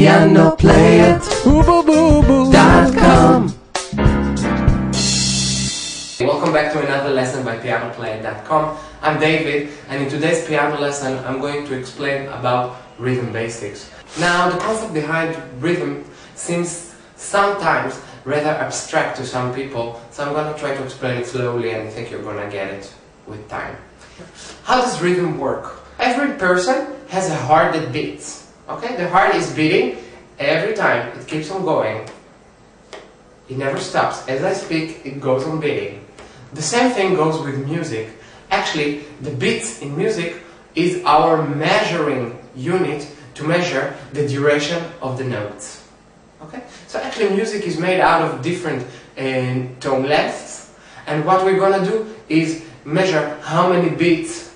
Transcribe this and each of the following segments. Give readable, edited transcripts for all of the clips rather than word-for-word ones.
pianoplayit.com. Welcome back to another lesson by pianoplayit.com. I'm David, and in today's piano lesson I'm going to explain about rhythm basics. Now, the concept behind rhythm seems sometimes rather abstract to some people, so I'm going to try to explain it slowly, and I think you're going to get it with time. How does rhythm work? Every person has a heart that beats. Okay, the heart is beating every time. It keeps on going. It never stops. As I speak, it goes on beating. The same thing goes with music. Actually, the beats in music is our measuring unit to measure the duration of the notes. Okay? So actually music is made out of different tone lengths, and what we're gonna do is measure how many beats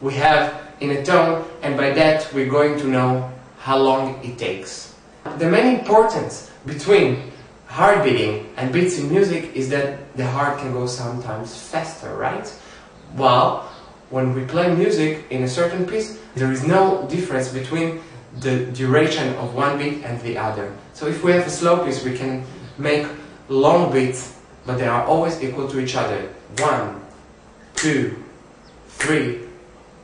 we have in a tone, and by that we're going to know how long it takes. The main importance between heart beating and beats in music is that the heart can go sometimes faster, right? While when we play music in a certain piece, there is no difference between the duration of one beat and the other. So if we have a slow piece, we can make long beats, but they are always equal to each other. 1, 2, 3,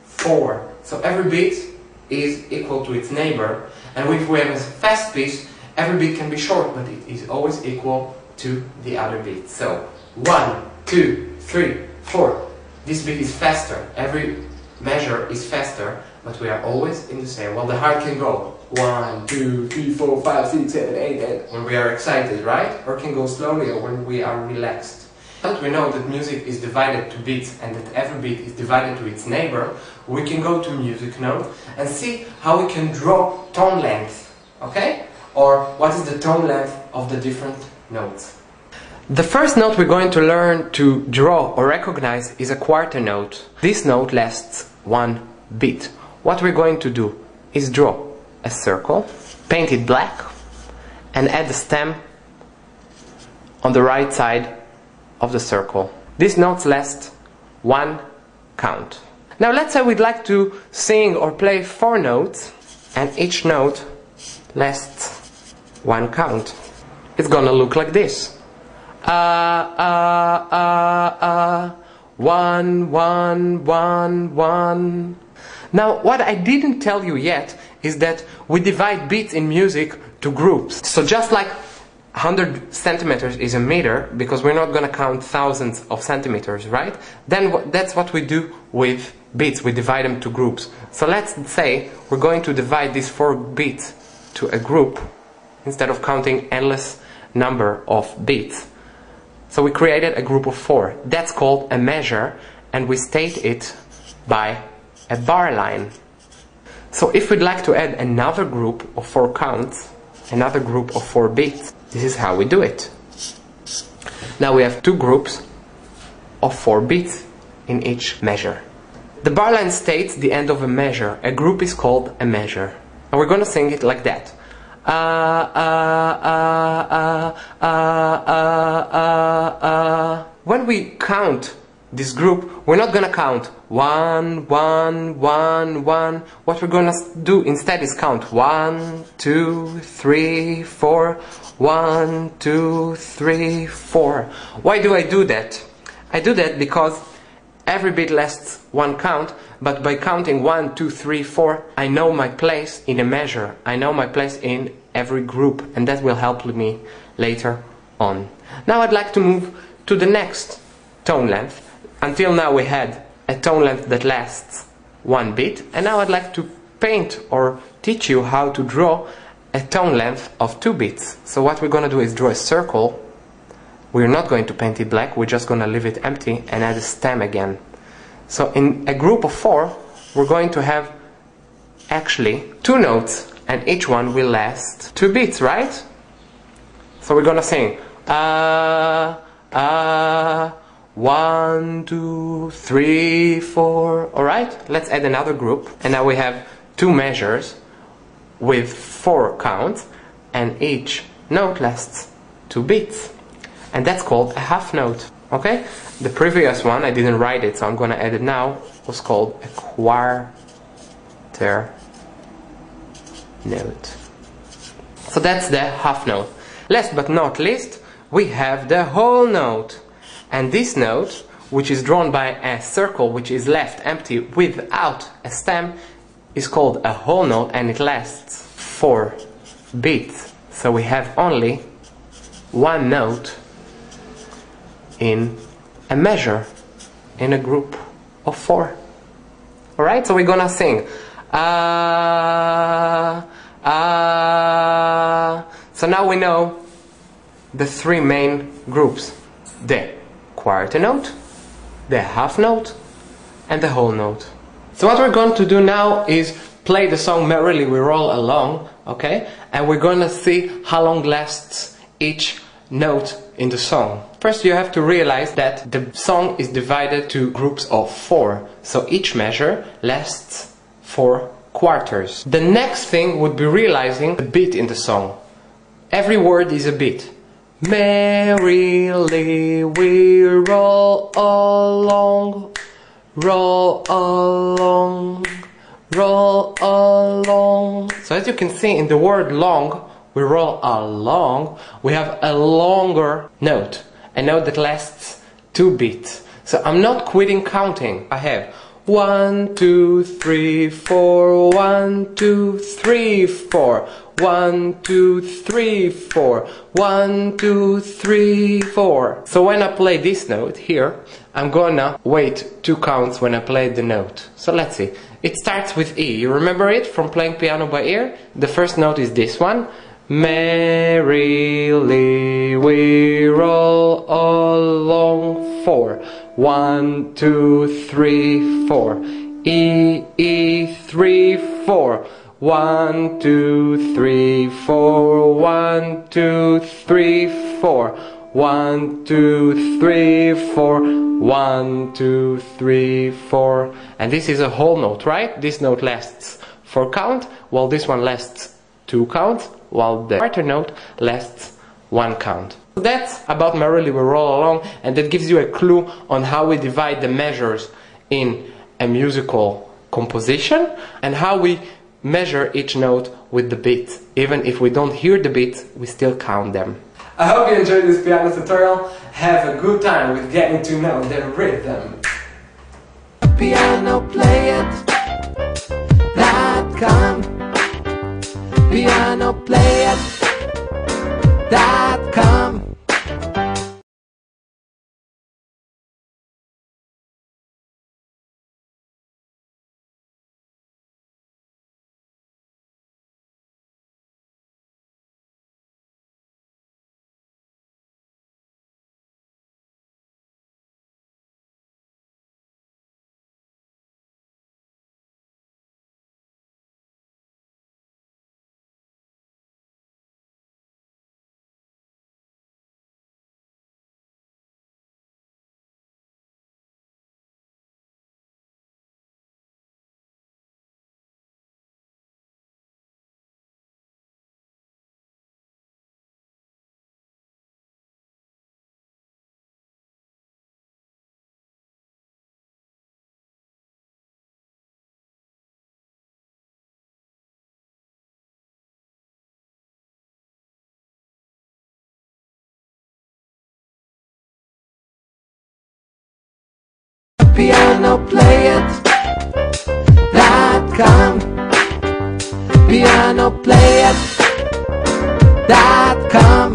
4. So every beat is equal to its neighbor, and if we have a fast piece, every beat can be short, but it is always equal to the other beat. So 1, 2, 3, 4. This beat is faster. Every measure is faster, but we are always in the same. Well, the heart can go 1, 2, 3, 4, 5, 6, 7, 8, 8 when we are excited, right? Or can go slowly or when we are relaxed. But we know that music is divided to beats and that every beat is divided to its neighbor. We can go to music note and see how we can draw tone length, okay? Or what is the tone length of the different notes. The first note we're going to learn to draw or recognize is a quarter note. This note lasts one beat. What we're going to do is draw a circle, paint it black, and add the stem on the right side of the circle. These notes last one count. Now let's say we'd like to sing or play 4 notes, and each note lasts one count. It's gonna look like this. 1, 1, 1, 1. Now, what I didn't tell you yet is that we divide beats in music to groups. So just like 100 centimeters is a meter, because we're not going to count thousands of centimeters, right? Then that's what we do with beats. We divide them to groups. So let's say we're going to divide these 4 beats to a group instead of counting endless number of beats. So we created a group of 4. That's called a measure, and we state it by a bar line. So if we'd like to add another group of 4 counts, another group of 4 beats, this is how we do it. Now we have 2 groups of 4 beats in each measure. The bar line states the end of a measure. A group is called a measure. And we're going to sing it like that. When we count this group, we're not gonna count 1, 1, 1, 1. What we're gonna do instead is count 1, 2, 3, 4. 1, 2, 3, 4. Why do I do that? I do that because every beat lasts one count, but by counting 1, 2, 3, 4, I know my place in a measure. I know my place in every group, and that will help me later on. Now I'd like to move to the next tone length. Until now we had a tone length that lasts one beat, and now I'd like to paint or teach you how to draw a tone length of 2 beats. So what we're gonna do is draw a circle. We're not going to paint it black, we're just gonna leave it empty and add a stem again. So in a group of 4, we're going to have actually 2 notes, and each one will last 2 beats, right? So we're gonna sing 1, 2, 3, 4. Alright, let's add another group, and now we have 2 measures with 4 counts, and each note lasts 2 beats, and that's called a half note. Okay, the previous one, I didn't write it, so I'm gonna add it now, was called a quarter note. So that's the half note. Last but not least, we have the whole note. And this note, which is drawn by a circle which is left empty without a stem, is called a whole note, and it lasts 4 beats. So we have only one note in a measure, in a group of 4. Alright, so we're gonna sing. So now we know the 3 main groups: the quarter note, the half note, and the whole note. So what we're going to do now is play the song Merrily We Roll Along, okay? And we're gonna see how long lasts each note in the song. First, you have to realize that the song is divided to groups of 4, so each measure lasts 4 quarters. The next thing would be realizing the beat in the song. Every word is a beat. Merrily we roll along, roll along, roll along. So as you can see in the word long, we roll along, we have a longer note, a note that lasts 2 beats. So I'm not quitting counting. I have 1, 2, 3, 4, 1, 2, 3, 4, 1, 2, 3, 4, 1, 2, 3, 4. So when I play this note here, I'm gonna wait 2 counts when I play the note. So let's see. It starts with E. You remember it from playing piano by ear? The first note is this one. Merrily we roll along 4. 1, 2, 3, 4. E, E, 3, 4. 1, 2, 3, 4. 1, 2, 3, 4. 1, 2, 3, 4. 1, 2, 3, 4. And this is a whole note, right? This note lasts 4 counts, while this one lasts 2 counts, while the quarter note lasts 1 count. So that's about Merrily We Roll Along, and that gives you a clue on how we divide the measures in a musical composition and how we measure each note with the beat. Even if we don't hear the beat, we still count them. I hope you enjoyed this piano tutorial. Have a good time with getting to know the rhythm. PianoPlayIt.com PianoPlayIt.com PianoPlayIt.com PianoPlayIt.com